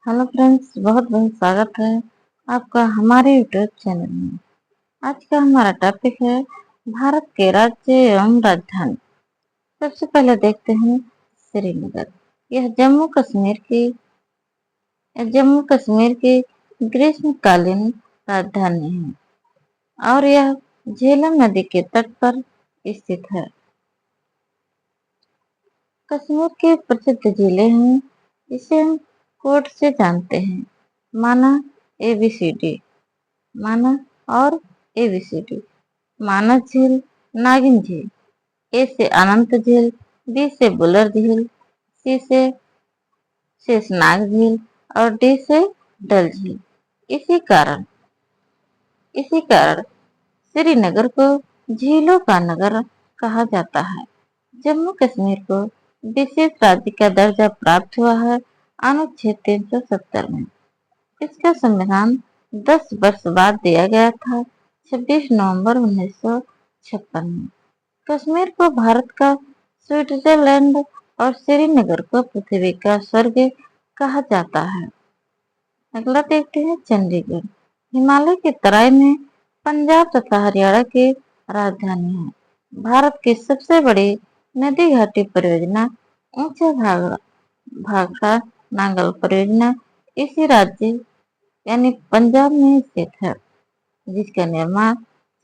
Hello friends, बहुत बहुत स्वागत है आपका हमारे यूट्यूब चैनल में। आज का हमारा टॉपिक है भारत के राज्य एवं राजधानी। सबसे पहले देखते हैं श्रीनगर। यह जम्मू कश्मीर की ग्रीष्मकालीन राजधानी है और यह झेलम नदी के तट पर स्थित है। कश्मीर के प्रसिद्ध जिले हैं जिसे हम कोर्ट से जानते हैं। माना, ABCD, माना और ABCD। मानस झील, नागिन झील, A से अनंत झील, B से बुलर झील, C से शेषनाग झील और D से डल झील। इसी कारण इसी कारण श्रीनगर को झीलों का नगर कहा जाता है। जम्मू कश्मीर को विशेष राज्य का दर्जा प्राप्त हुआ है अनुच्छेद 370 में। इसका संविधान 10 वर्ष बाद दिया गया था, 26 नवंबर 1956 में। कश्मीर को भारत का स्विट्जरलैंड और श्रीनगर को पृथ्वी का स्वर्ग कहा जाता है। अगला देखते हैं चंडीगढ़। हिमालय की तराई में पंजाब तथा हरियाणा की राजधानी है। भारत की सबसे बड़ी नदी घाटी परियोजना ऊंचे भाखड़ा नांगल परियोजना इसी राज्य यानी पंजाब में स्थित है, जिसका निर्माण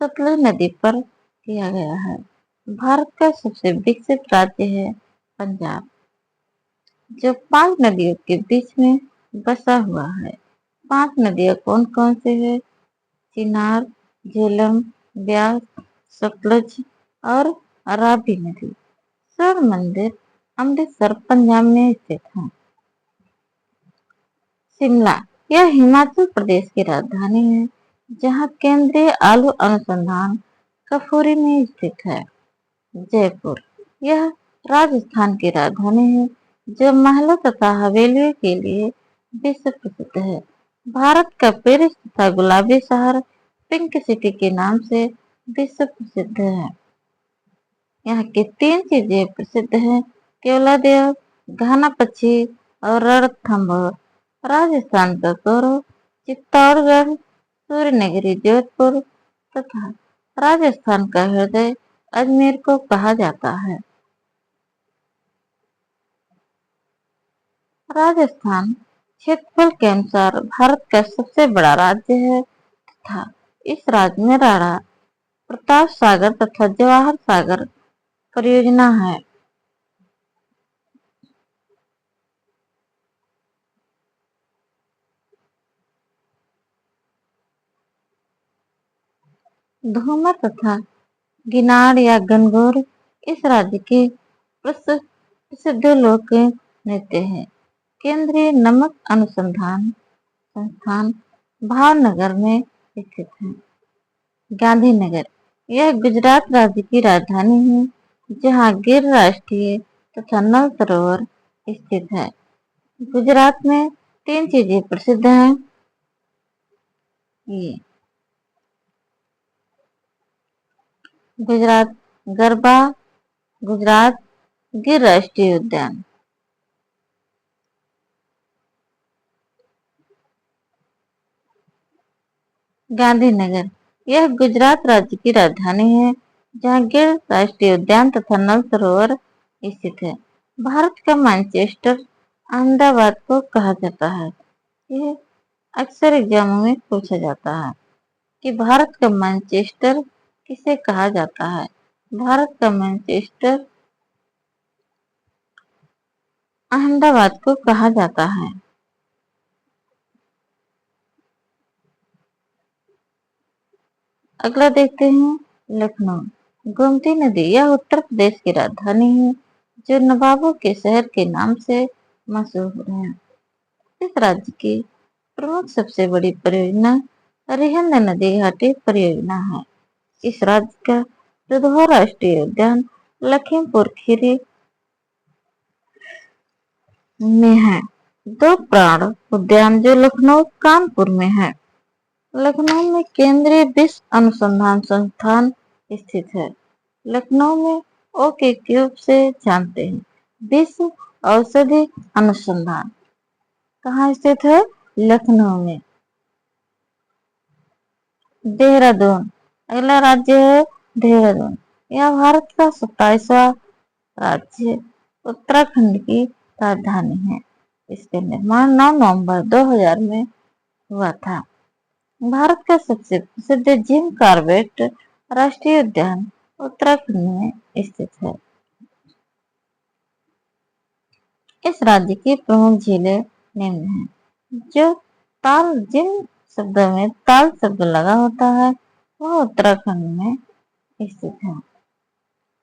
सतलुज नदी पर किया गया है। भारत का सबसे विकसित राज्य है पंजाब, जो 5 नदियों के बीच में बसा हुआ है। 5 नदियां कौन कौन से है? चिनाब, झेलम, ब्यास, सतलुज और रावी नदी। स्वर्ण मंदिर अमृतसर पंजाब में स्थित है। शिमला, यह हिमाचल प्रदेश की राजधानी है, जहां केंद्रीय आलू अनुसंधान कफूरी में स्थित है। जयपुर, यह राजस्थान की राजधानी है, जो महलों तथा हवेलियों के लिए विश्व प्रसिद्ध है। भारत का पेरिस तथा गुलाबी शहर पिंक सिटी के नाम से विश्व प्रसिद्ध है। यहाँ की 3 चीजें प्रसिद्ध हैं: केवलादेव, घाना पक्षी और रणथंभौर। राजस्थान का गौरव चित्तौड़गढ़, सूर्यनगरी जोधपुर तथा राजस्थान का हृदय अजमेर को कहा जाता है। राजस्थान क्षेत्रफल के अनुसार भारत का सबसे बड़ा राज्य है तथा इस राज्य में राणा प्रताप सागर तथा जवाहर सागर परियोजना है। धूमर तथा गिनार या गणगौर इस राज्य के प्रसिद्ध लोक नृत्य हैं। केंद्रीय नमक अनुसंधान संस्थान भावनगर में स्थित है। गांधीनगर, यह गुजरात राज्य की राजधानी है, जहां गिर राष्ट्रीय तथा नल सरोवर स्थित है। गुजरात में 3 चीजें प्रसिद्ध हैं। ये गुजरात गरबा, गुजरात गिर राष्ट्रीय उद्यान। गांधीनगर, यह गुजरात राज्य की राजधानी है, जहाँ गिर राष्ट्रीय उद्यान तथा नल सरोवर स्थित है। भारत का मैनचेस्टर अहमदाबाद को कहा जाता है। यह अक्सर एग्जामों में पूछा जाता है कि भारत का मैनचेस्टर किसे कहा जाता है। भारत का मैनचेस्टर अहमदाबाद को कहा जाता है। अगला देखते हैं लखनऊ। गोमती नदी, यह उत्तर प्रदेश की राजधानी है, जो नवाबों के शहर के नाम से मशहूर है। इस राज्य की प्रमुख सबसे बड़ी परियोजना रिहंद नदी घाटी परियोजना है। इस राज्य का दुधवा राष्ट्रीय उद्यान लखीमपुर खीरी में है। 2 प्राण उद्यान जो लखनऊ कानपुर में है। लखनऊ में केंद्रीय विश्व अनुसंधान संस्थान स्थित है। लखनऊ में ओ के क्यूब से जानते हैं, विश्व औषधि अनुसंधान। कहाँ स्थित है? लखनऊ में। देहरादून, अगला राज्य है देहरादून। यह भारत का 27वां राज्य उत्तराखंड की राजधानी है। इसका निर्माण 9 नवंबर 2000 में हुआ था। भारत का सबसे प्रसिद्ध जिम कॉर्बेट राष्ट्रीय उद्यान उत्तराखंड में स्थित है। इस राज्य की प्रमुख झीलें निम्न हैं। जो ताल जिन शब्दों में ताल शब्द लगा होता है वह उत्तराखंड में स्थित है।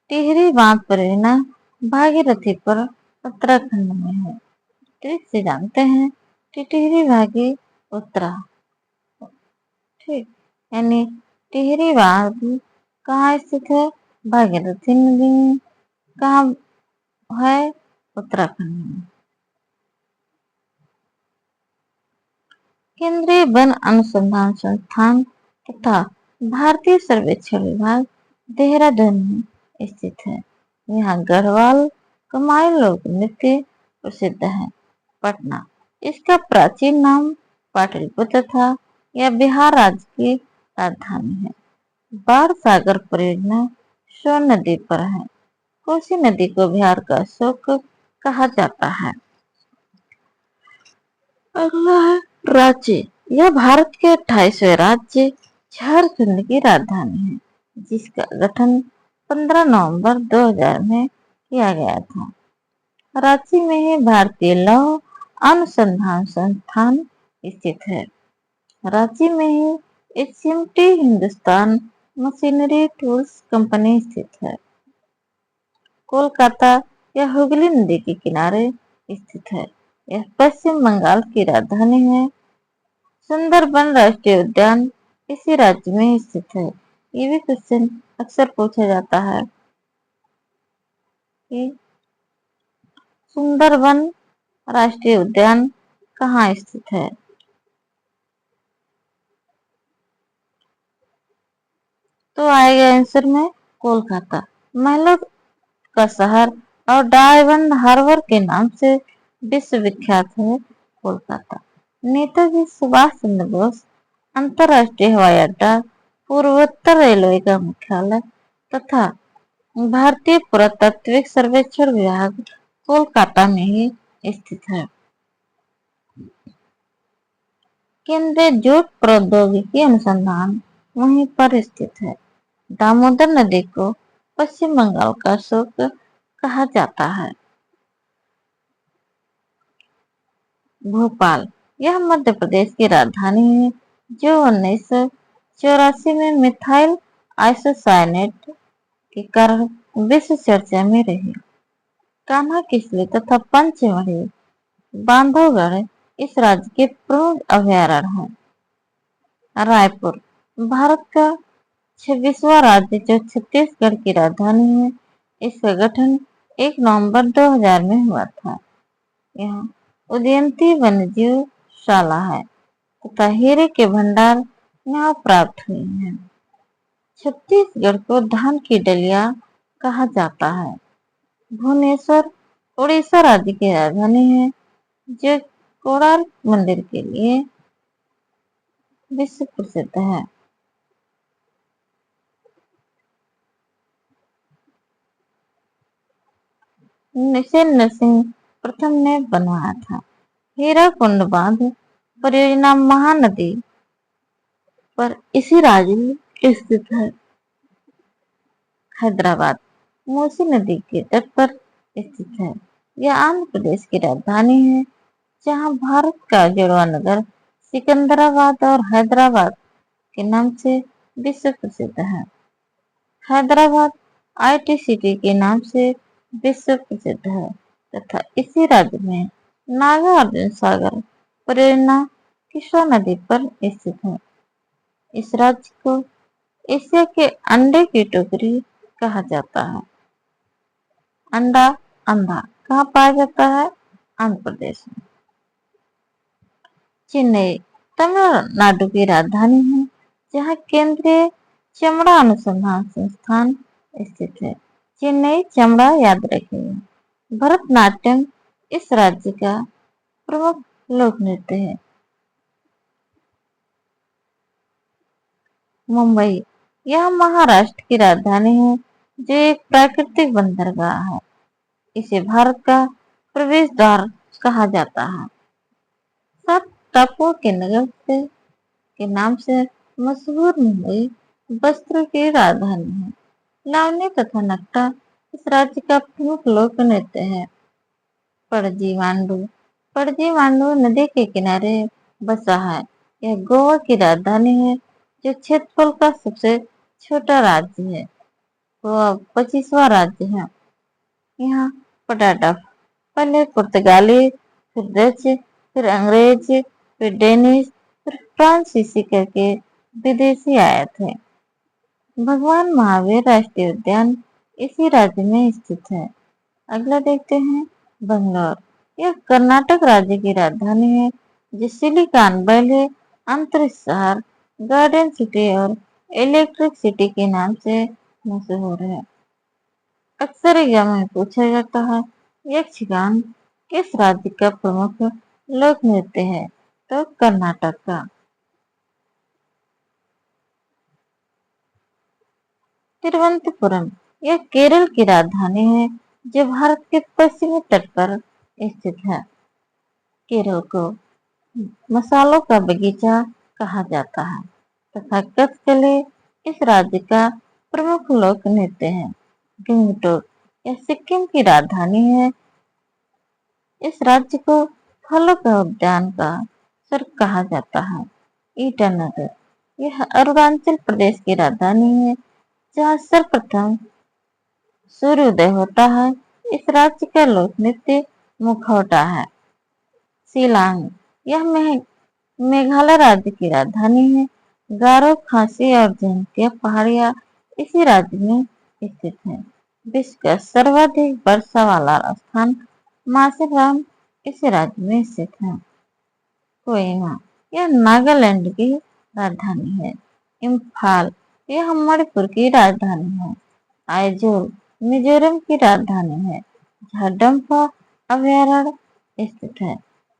टिहरी बांध परियोजना भागीरथी पर उत्तराखंड में है। ठीक से जानते हैं टिहरी भागी उत्तरा। ठीक, यानी टिहरी बांध कहाँ स्थित है? भागीरथी नदी में। कहाँ है? उत्तराखंड में। केंद्रीय वन अनुसंधान संस्थान तथा भारतीय सर्वेक्षण विभाग देहरादून में स्थित है। यहाँ गढ़वाल कमाई लोक नृत्य प्रसिद्ध है। पटना, इसका प्राचीन नाम पाटलिपुत्र था। यह बिहार राज्य की राजधानी है। बाण सागर परियोजना सोन नदी पर है। कोसी नदी को बिहार का शोक कहा जाता है। अगला है रांची। यह भारत के 28वें राज्य झारखंड की राजधानी है, जिसका गठन 15 नवंबर 2000 में किया गया था। रांची में ही भारतीय लौह अनुसंधान संस्थान स्थित है। रांची में ही HMT Hindustan machinery tools company स्थित है। कोलकाता, यह हुगली नदी के किनारे स्थित है। यह पश्चिम बंगाल की राजधानी है। सुंदरबन राष्ट्रीय उद्यान इसी राज्य में स्थित है। ये भी क्वेश्चन अक्सर पूछा जाता है कि सुंदरबन राष्ट्रीय उद्यान कहाँ स्थित है? तो आएगा आंसर में कोलकाता। महिला का शहर और डायमंड हार्बर के नाम से विश्व विख्यात है कोलकाता। नेताजी सुभाष चंद्र बोस अंतर्राष्ट्रीय हवाई अड्डा, पूर्वोत्तर रेलवे का मुख्यालय तथा भारतीय पुरातात्विक सर्वेक्षण विभाग कोलकाता में ही स्थित है। केंद्रीय जूट प्रौद्योगिकी अनुसंधान वहीं पर स्थित है। दामोदर नदी को पश्चिम बंगाल का शोक कहा जाता है। भोपाल, यह मध्य प्रदेश की राजधानी है जो 1984 में मिथाइल आइसोसाइनेट के कारण विश्व चर्चा में रही। कान्हा किसली तथा पंचमढ़ी बांधवगढ़ इस राज्य के प्रमुख अभयारण्य हैं। रायपुर, भारत का 26वां राज्य जो छत्तीसगढ़ की राजधानी है। इसका गठन 1 नवंबर 2000 में हुआ था। यहाँ उदयंती वन्यजीवशाला है तथा हीरे के भंडार यहाँ प्राप्त हुए हैं। छत्तीसगढ़ को धान की डलिया कहा जाता है। भुवनेश्वर उड़ीसा राज्य की राजधानी है जो कोणार्क मंदिर के लिए विश्व प्रसिद्ध है। इसे नरसिंह प्रथम ने बनवाया था। हीराकुंड बांध परियोजना महानदी पर इसी राज्य में स्थित है। हैदराबाद, मूसी नदी के तट पर स्थित है। यह आंध्र प्रदेश की राजधानी है जहां भारत का जुड़वा नगर सिकंदराबाद और हैदराबाद के नाम से विश्व प्रसिद्ध है। हैदराबाद आईटी सिटी के नाम से विश्व प्रसिद्ध है तथा इसी राज्य में नागार्जुन सागर परियोजना कृष्णा नदी पर स्थित है। इस राज्य को एशिया के अंडे की टोकरी कहा जाता है। अंडा अंधा कहाँ पाया जाता है? आंध्र प्रदेश में। चेन्नई, तमिलनाडु की राजधानी है जहाँ केंद्रीय चमड़ा अनुसंधान संस्थान स्थित है। चेन्नई चमड़ा याद रखिएगा। भरतनाट्यम इस राज्य का प्रमुख लोक नृत्य है। मुंबई, यह महाराष्ट्र की राजधानी है जो एक प्राकृतिक बंदरगाह है। इसे भारत का प्रवेश द्वार कहा जाता है। सात टापुओं के नगर से के नाम से मशहूर मुंबई वस्त्रों की राजधानी है। लावणी तथा नक्टा इस राज्य का प्रमुख लोक नृत्य है। पणजी मांडू, पणजी मांडू नदी के किनारे बसा है। यह गोवा की राजधानी है जो क्षेत्रफल का सबसे छोटा राज्य है। गोवा 25वां राज्य है। यहाँ पटाटा पहले पुर्तगाली, फिर डच, फिर अंग्रेज, फिर डेनिश, फिर फ्रांसीसी करके विदेशी आए थे। भगवान महावीर राष्ट्रीय उद्यान इसी राज्य में स्थित है। अगला देखते हैं बंगलौर। यह कर्नाटक राज्य की राजधानी है जो सिलिकॉन वैली, अंतरिक्ष शहर, गार्डन सिटी और इलेक्ट्रिक सिटी के नाम से मशहूर है। अक्सर एग्जाम में पूछा जाता है यक्षगान किस राज्य का प्रमुख लोक नृत्य है, तो कर्नाटक का। तिरुवनंतपुरम, यह केरल की राजधानी है जो भारत के पश्चिमी तट पर स्थित है। केरल को मसालों का बगीचा कहा जाता है तथा कथकली इस राज्य का प्रमुख लोक नृत्य है। गंगटोक, यह सिक्किम की राजधानी है। इस राज्य को फलों का उद्यान का स्वर्ग कहा जाता है। ईटानगर, यह अरुणाचल प्रदेश की राजधानी है जहाँ सर्वप्रथम सूर्योदय होता है। इस राज्य का लोक नृत्य मुखौटा है। शिलांग, यह मेघालय राज्य की राजधानी है। गारो, खासी और जयंतिया पहाड़ियां इसी राज्य में स्थित है। विश्व का सर्वाधिक वर्षा वाला स्थान मासेराम इसी राज्य में स्थित है। कोहिमा, यह नागालैंड की राजधानी है। इम्फाल, यह मणिपुर की राजधानी है। आइजोल मिजोरम की राजधानी है जहाँ डम्फा अभयारण्य स्थित है।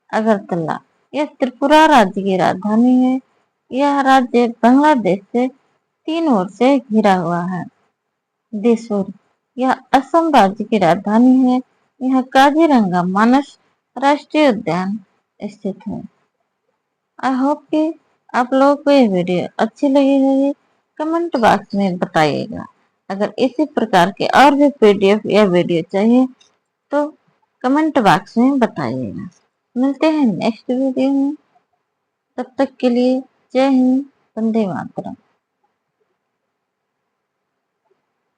अगरतला, यह त्रिपुरा राज्य की राजधानी है। यह राज्य बांग्लादेश से 3 ओर से घिरा हुआ है। दिसपुर, यह असम राज्य की राजधानी है। यह काजीरंगा मानस राष्ट्रीय उद्यान स्थित है। आई होप कि आप लोगों को ये वीडियो अच्छी लगी होगी। कमेंट बॉक्स में बताइएगा। अगर इसी प्रकार के और भी पीडीएफ या वीडियो चाहिए तो कमेंट बॉक्स में बताइएगा। मिलते हैं नेक्स्ट वीडियो में। तब तक के लिए जय हिंद, वंदे मातरम।